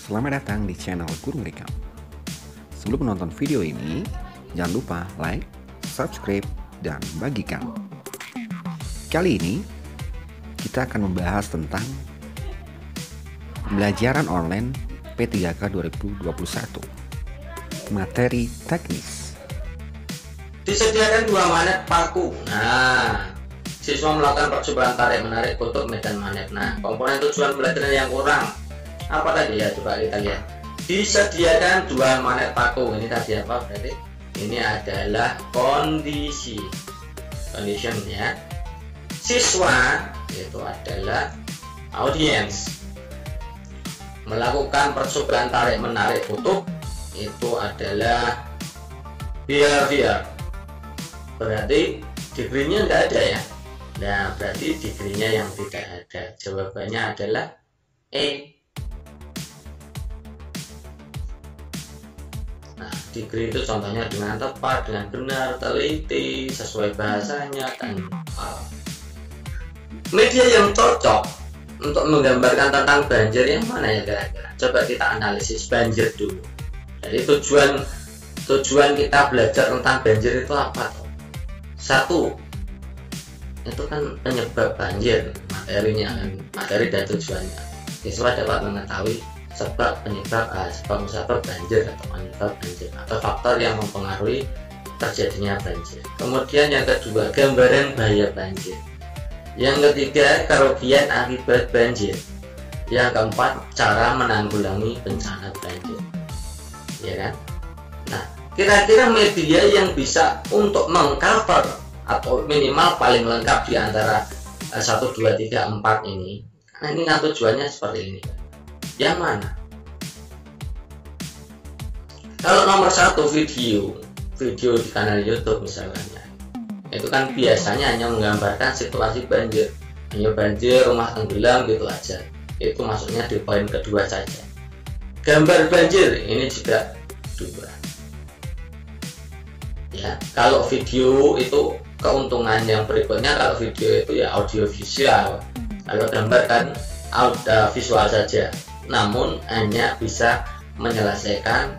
Selamat datang di channel Guru Merekam. Sebelum menonton video ini, jangan lupa like, subscribe, dan bagikan. Kali ini, kita akan membahas tentang pembelajaran online P3K 2021. Materi teknis. Disediakan 2 magnet paku. Nah, siswa melakukan percobaan tarik-menarik kutub medan magnet. Nah, komponen tujuan pembelajaran yang kurang apa tadi ya, coba kita lihat. Disediakan 2 magnet paku. Ini tadi apa berarti? Ini adalah condition ya. Siswa itu adalah audience. Melakukan percobaan tarik-menarik kutub itu adalah behavior. Berarti degree-nya tidak ada ya. Nah, berarti degree-nya yang tidak ada. Jawabannya adalah E. Nah, degree itu contohnya dengan tepat, dengan benar, teliti, sesuai bahasanya, dan media yang cocok untuk menggambarkan tentang banjir yang mana ya kira-kira? Coba kita analisis banjir dulu. Jadi tujuan kita belajar tentang banjir itu apa? Satu, itu kan penyebab banjir, materinya, materi dan tujuannya. Siswa dapat mengetahui sebab penyebab sebab banjir atau penyebab banjir atau faktor yang mempengaruhi terjadinya banjir. Kemudian yang kedua, gambaran bahaya banjir. Yang ketiga, kerugian akibat banjir. Yang keempat, cara menanggulangi bencana banjir. Ya kan? Nah, kira-kira media yang bisa untuk mengcover atau minimal paling lengkap di antara 1, 2, 3, 4 ini. Karena ini kan tujuannya seperti ini. Yang mana? Kalau nomor 1 video di kanal YouTube misalnya, itu kan biasanya hanya menggambarkan situasi banjir, hanya banjir, rumah tenggelam gitu aja. Itu maksudnya di poin kedua saja. Gambar banjir ini juga 2. Ya, kalau video itu keuntungan yang berikutnya, kalau video itu ya audio visual, kalau gambar kan visual saja, namun hanya bisa menyelesaikan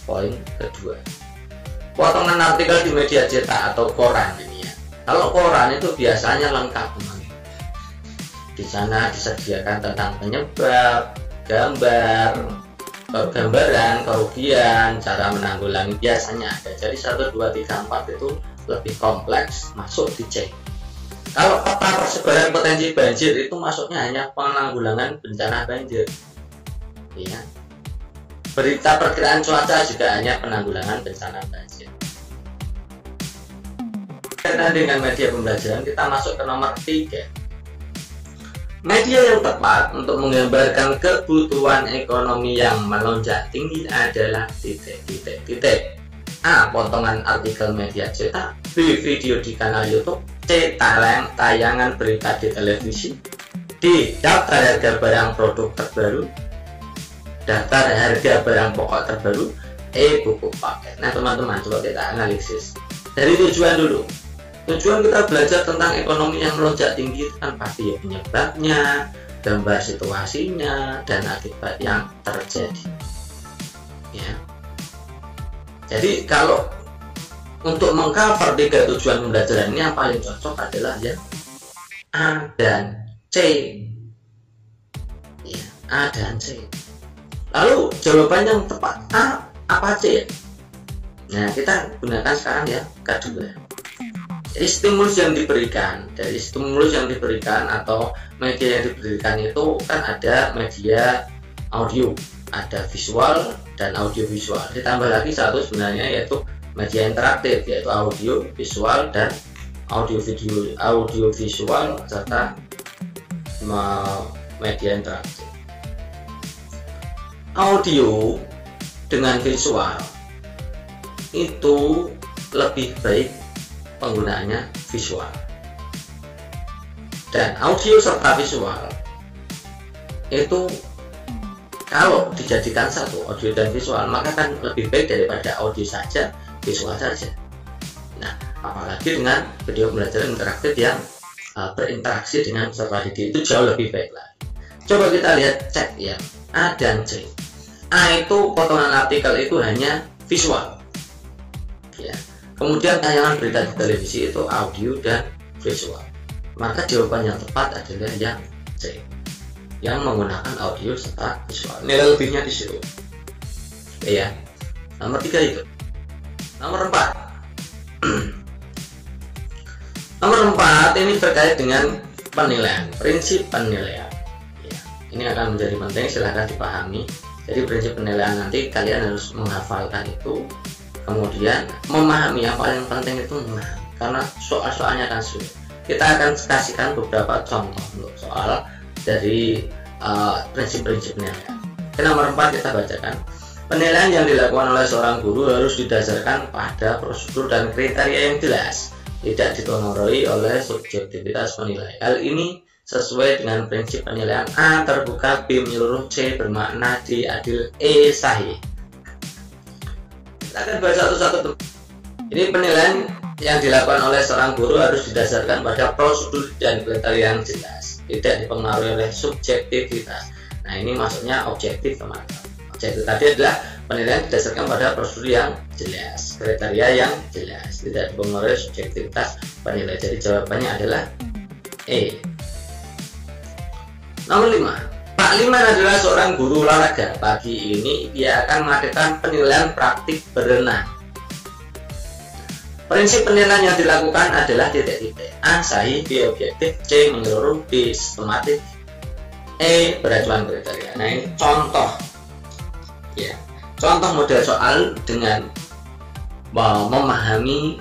poin kedua. Potongan artikel di media cetak atau koran ini ya. Kalau koran itu biasanya lengkap teman. Di sana disediakan tentang penyebab, gambaran, kerugian, cara menanggulangi biasanya ada. Jadi 1, 2, 3, 4 itu lebih kompleks, masuk dicek. Kalau peta persebaran potensi banjir itu masuknya hanya penanggulangan bencana banjir. Ya. Berita perkiraan cuaca juga hanya penanggulangan bencana banjir. Karena dengan media pembelajaran kita masuk ke nomor 3. Media yang tepat untuk menggambarkan kebutuhan ekonomi yang melonjak tinggi adalah titik. A. Potongan artikel media cetak. B. Video di kanal YouTube. C. Tayangan berita di televisi. D. Daftar harga barang produk terbaru. Daftar harga barang pokok terbaru. E. Buku paket. Nah teman-teman, coba kita analisis dari tujuan dulu. Tujuan kita belajar tentang ekonomi yang melonjak tinggi itu kan pasti ya penyebabnya, gambar situasinya, dan akibat yang terjadi. Ya. Jadi kalau untuk mengcover 3 tujuan pembelajaran ini yang paling cocok adalah ya A dan C. Ya, A dan C. Lalu jawaban yang tepat A apa C? Nah, kita gunakan sekarang ya kedua. Jadi stimulus yang diberikan atau media yang diberikan itu kan ada media audio, ada visual dan audio visual. Ditambah lagi satu sebenarnya yaitu media interaktif, yaitu audio, visual, dan audio visual serta media interaktif. Audio dengan visual itu lebih baik penggunaannya visual, dan audio serta visual itu kalau dijadikan satu, audio dan visual, maka kan lebih baik daripada audio saja, visual saja. Nah, apalagi dengan video pembelajaran interaktif yang berinteraksi dengan peserta didik itu jauh lebih baik lagi. Coba kita lihat cek ya A dan C. A itu potongan artikel itu hanya visual, ya. Kemudian tayangan berita di televisi itu audio dan visual. Maka jawaban yang tepat adalah yang C, yang menggunakan audio serta visual. Nilai lebihnya di situ. Oke ya. Nomor 3 itu. Nomor 4. Nomor 4 ini terkait dengan penilaian, prinsip penilaian. Ya, ini akan menjadi penting, silahkan dipahami. Jadi prinsip penilaian nanti kalian harus menghafalkan itu, kemudian memahami. Yang paling penting itu memahami, karena soal-soalnya akan sulit. Kita akan kasihkan beberapa contoh untuk soal dari prinsip-prinsip penilaian. Nomor 4 kita bacakan. Penilaian yang dilakukan oleh seorang guru harus didasarkan pada prosedur dan kriteria yang jelas, tidak ditengaruhi oleh subjektivitas penilai. Hal ini sesuai dengan prinsip penilaian A terbuka, B menyeluruh, C bermakna, D adil, E sahih. Kita akan bahas satu-satu. Ini penilaian yang dilakukan oleh seorang guru harus didasarkan pada prosedur dan kriteria yang jelas, tidak dipengaruhi oleh subjektivitas. Nah, ini maksudnya objektif, teman-teman. Objektif tadi adalah penilaian didasarkan pada prosedur yang jelas, kriteria yang jelas, tidak dipengaruhi subjektivitas penilai. Jadi jawabannya adalah E. Nomor 5. Pak Liman adalah seorang guru olahraga. Pagi ini dia akan melakukan penilaian praktik berenang. Prinsip penilaian yang dilakukan adalah titik-titik. A sahih, B objektif, C menyeluruh, D sistematik, E beracuan kriteria. Nah, ini contoh, ya, contoh model soal dengan memahami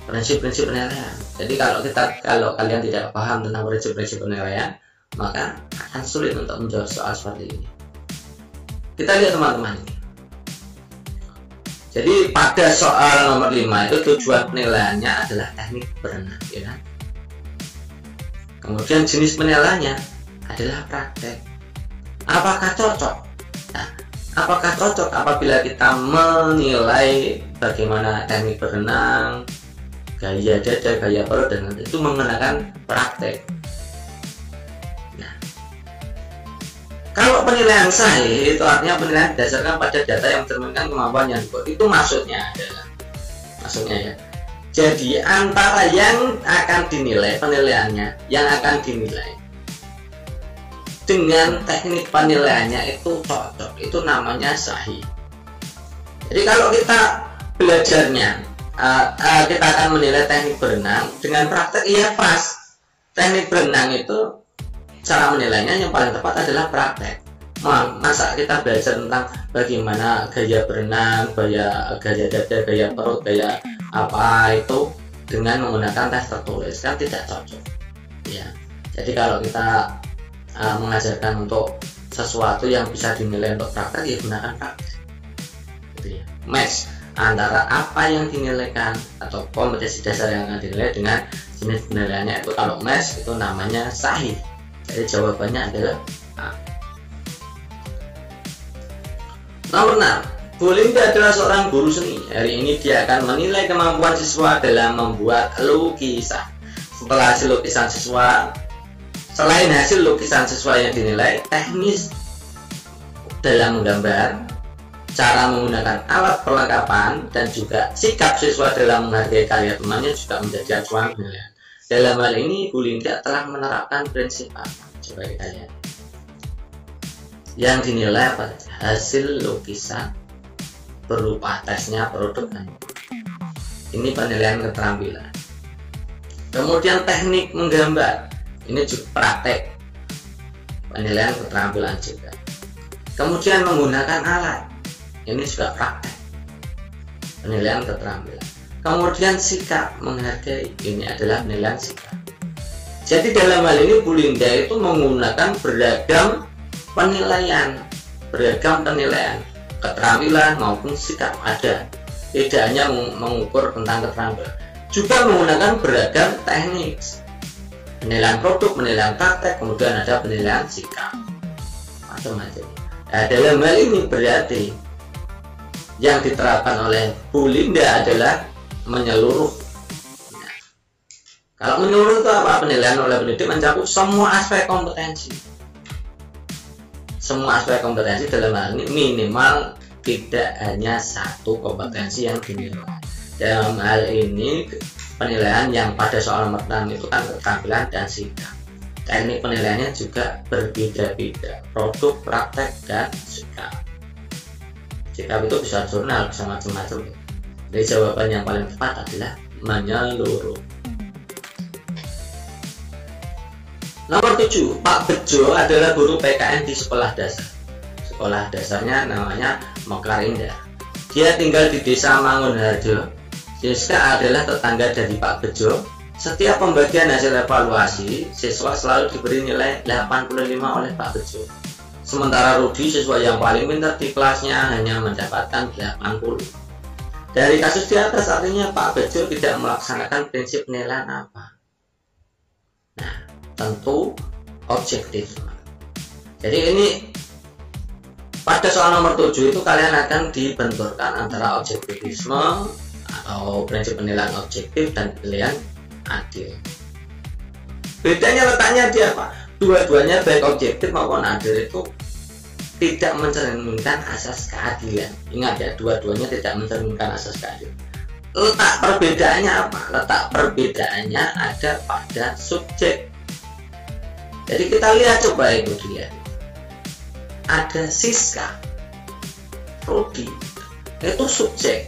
prinsip-prinsip penilaian. Jadi kalau kalian tidak paham tentang prinsip-prinsip penilaian, maka akan sulit untuk menjawab soal seperti ini. Kita lihat teman-teman ini. Jadi pada soal nomor 5 itu tujuan penilaiannya adalah teknik berenang, ya kan? Kemudian jenis penilaiannya adalah praktek. Apakah cocok? Nah, apakah cocok apabila kita menilai bagaimana teknik berenang, gaya dada, gaya perut, dan itu menggunakan praktek? Kalau penilaian sahih itu artinya penilaian berdasarkan pada data yang mencerminkan kemampuan yang dibuat. Itu maksudnya ya. Jadi antara yang akan dinilai penilaiannya, yang akan dinilai dengan teknik penilaiannya itu cocok, itu namanya sahih. Jadi kalau kita belajarnya, kita akan menilai teknik berenang dengan praktek, iya pas. Teknik berenang itu cara menilainya yang paling tepat adalah praktek. Masa kita belajar tentang bagaimana gaya berenang, gaya dada, gaya perut, gaya apa itu dengan menggunakan tes tertulis, kan tidak cocok, ya. Jadi kalau kita mengajarkan untuk sesuatu yang bisa dinilai untuk praktek, ya gunakan praktek, gitu ya. Match antara apa yang dinilaikan atau kompetensi dasar yang akan dinilai dengan jenis penilaiannya, itu kalau match itu namanya sahih. Jadi jawabannya adalah A. Nomor 6. Bu Linda adalah seorang guru seni. Hari ini dia akan menilai kemampuan siswa dalam membuat lukisan. Setelah hasil lukisan siswa, selain hasil lukisan siswa yang dinilai, teknis dalam menggambar, cara menggunakan alat perlengkapan, dan juga sikap siswa dalam menghargai karya temannya juga menjadi acuan penilaian. Dalam hal ini, Bu Linda telah menerapkan prinsip apa? Coba kita lihat. Yang dinilai apa? Hasil lukisan berupa tesnya, produk, dan ini penilaian keterampilan. Kemudian teknik menggambar, ini juga praktek, penilaian keterampilan juga. Kemudian menggunakan alat, ini juga praktek, penilaian keterampilan. Kemudian sikap menghargai, ini adalah penilaian sikap. Jadi dalam hal ini Bu Linda itu menggunakan beragam penilaian, keterampilan maupun sikap ada. Tidak hanya mengukur tentang keterampilan, juga menggunakan beragam teknik, penilaian produk, penilaian praktek, kemudian ada penilaian sikap, macam-macam. Nah, dalam hal ini berarti yang diterapkan oleh Bu Linda adalah menyeluruh. Nah, kalau menyeluruh itu apa? Penilaian oleh pendidik mencakup semua aspek kompetensi, semua aspek kompetensi, dalam hal ini minimal tidak hanya satu kompetensi yang dinilai. Dalam hal ini penilaian yang pada soal nomor 6 itu kan keterampilan dan sikap. Teknik penilaiannya juga berbeda-beda, produk, praktek, dan sikap. Sikap itu bisa jurnal, bisa macam-macam. Jadi jawaban yang paling tepat adalah menyeluruh. Nomor 7, Pak Bejo adalah guru PKN di sekolah dasar. Sekolah dasarnya namanya Mekar Indah. Dia tinggal di desa Mangunharjo. Siska adalah tetangga dari Pak Bejo. Setiap pembagian hasil evaluasi, siswa selalu diberi nilai 85 oleh Pak Bejo. Sementara Rudi, siswa yang paling pintar di kelasnya, hanya mendapatkan 80. Dari kasus di atas artinya Pak Bejo tidak melaksanakan prinsip penilaian apa? Nah, tentu objektif. Jadi ini pada soal nomor 7 itu kalian akan dibenturkan antara objektivisme atau prinsip penilaian objektif dan penilaian adil. Bedanya letaknya di apa? Dua-duanya baik objektif maupun adil itu tidak mencerminkan asas keadilan. Ingat ya, dua-duanya tidak mencerminkan asas keadilan. Letak perbedaannya apa? Letak perbedaannya ada pada subjek. Jadi kita lihat, coba itu dilihat. Ada Siska, Rudi, itu subjek.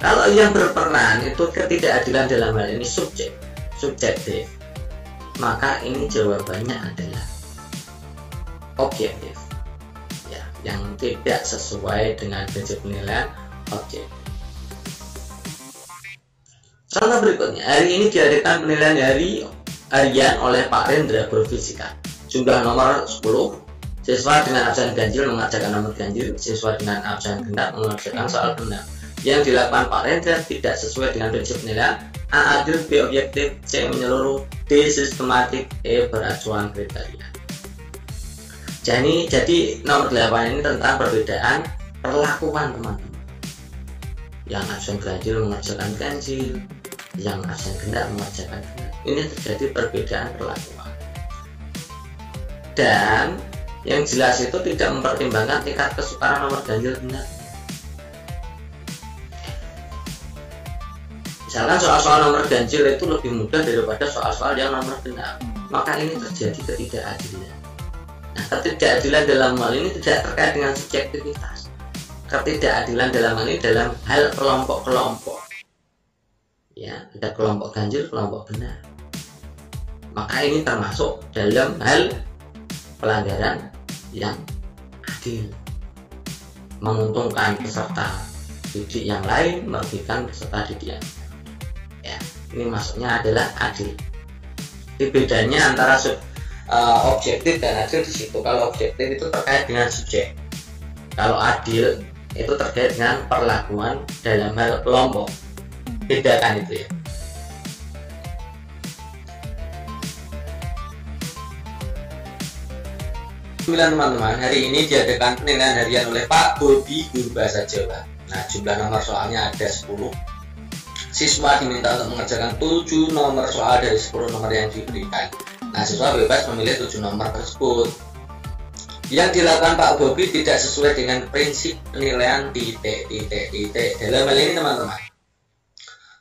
Kalau yang berperan itu ketidakadilan dalam hal ini subjektif, maka ini jawabannya adalah objektif, ya, yang tidak sesuai dengan prinsip penilaian objektif. Contoh berikutnya, hari ini diadakan penilaian harian oleh Pak Rendra Berfisika. Jumlah nomor 10. Siswa dengan absen ganjil mengerjakan nomor ganjil, siswa dengan absen genap mengerjakan soal genap. Yang dilakukan Pak Rendra tidak sesuai dengan prinsip penilaian: A adil, B objektif, C menyeluruh, D sistematik, E beracuan kriteria. Jadi nomor 8 ini tentang perbedaan perlakuan teman-teman. Yang absen ganjil mengerjakan ganjil, yang absen genap mengerjakan genap. Ini terjadi perbedaan perlakuan. Dan yang jelas itu tidak mempertimbangkan tingkat kesukaran nomor ganjil genap. Misalkan soal-soal nomor ganjil itu lebih mudah daripada soal-soal yang nomor genap, maka ini terjadi ketidakadilan. Nah, ketidakadilan dalam hal ini tidak terkait dengan subjektivitas. Ketidakadilan dalam hal ini dalam hal kelompok-kelompok. Ya, ada kelompok ganjil, kelompok genap. Maka ini termasuk dalam hal pelanggaran yang adil, menguntungkan peserta didik yang lain, merugikan peserta didik yang lain. Ya, ini maksudnya adalah adil. Jadi bedanya antara objektif dan adil di situ. Kalau objektif itu terkait dengan subjek, kalau adil itu terkait dengan perlakuan dalam hal kelompok. Bedakan itu ya. Teman-teman, hari ini diadakan penilaian harian oleh Pak Bobi, guru bahasa Jawa. Nah, jumlah nomor soalnya ada 10. Siswa diminta untuk mengerjakan 7 nomor soal dari 10 nomor yang diberikan. Nah, siswa bebas memilih 7 nomor tersebut. Yang dilakukan Pak Bobi tidak sesuai dengan prinsip penilaian titik. Dalam hal ini teman-teman,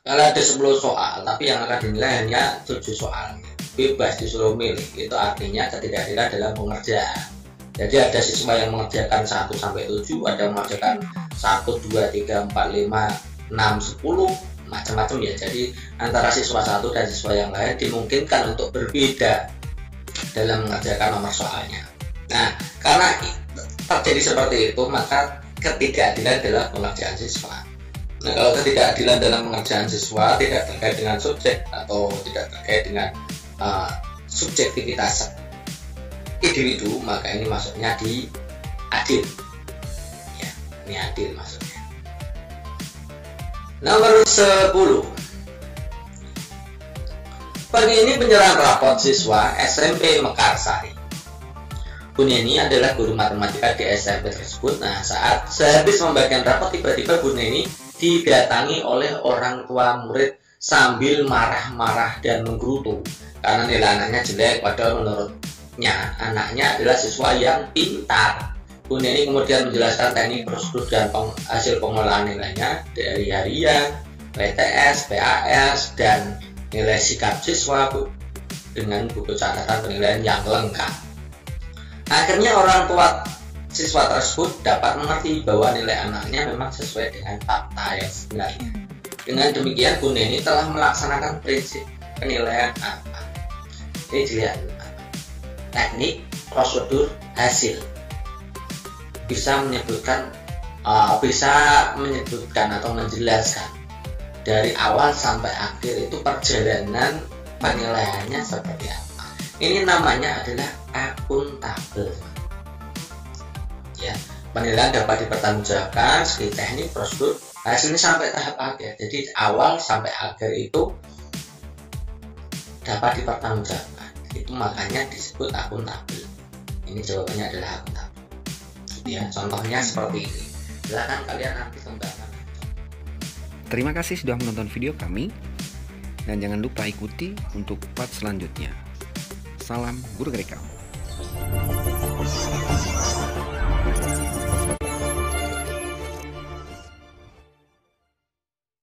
kalau ada 10 soal, tapi yang akan dinilai hanya 7 soal, bebas disuruh milih, itu artinya ketidakadilan dalam pengerjaan. Jadi ada siswa yang mengerjakan 1 sampai 7, ada yang mengerjakan 1, 2, 3, 4, 5, 6, 10, macam-macam ya. Jadi antara siswa satu dan siswa yang lain dimungkinkan untuk berbeda dalam mengerjakan nomor soalnya. Nah, karena terjadi seperti itu, maka ketidakadilan dalam pengerjaan siswa. Nah, kalau ketidakadilan dalam pengerjaan siswa tidak terkait dengan subjek atau tidak terkait dengan subjektivitas individu, maka ini masuknya di adil. Ya, ini adil maksudnya. Nomor 10. Pagi ini penyerahan raport siswa SMP Mekarsari. Bu Neni adalah guru matematika di SMP tersebut. Nah, saat sehabis membagikan raport, tiba-tiba Bu Neni didatangi oleh orang tua murid sambil marah-marah dan menggerutu karena nilai anaknya jelek, padahal menurut anaknya adalah siswa yang pintar. Bu Neni kemudian menjelaskan teknik, prosedur, dan hasil pengolahan nilainya dari harian, PTS, PAS, dan nilai sikap siswa dengan buku catatan penilaian yang lengkap. Akhirnya orang tua siswa tersebut dapat mengerti bahwa nilai anaknya memang sesuai dengan fakta yang sebenarnya. Dengan demikian, Bu Neni telah melaksanakan prinsip penilaian apa? Ini dilihat, teknik, prosedur, hasil. Bisa menyebutkan atau menjelaskan dari awal sampai akhir itu perjalanan penilaiannya seperti apa. Ini namanya adalah akuntabel. Ya, penilaian dapat dipertanggungjawabkan segi teknik, prosedur, hasilnya sampai tahap akhir. Jadi awal sampai akhir itu dapat dipertanggungjawabkan. Itu makanya disebut akuntabel. Ini jawabannya adalah akuntabel. Ya, contohnya seperti ini. Silakan kalian nanti kembangkan. Terima kasih sudah menonton video kami, dan jangan lupa ikuti untuk part selanjutnya. Salam Guru Gerekam.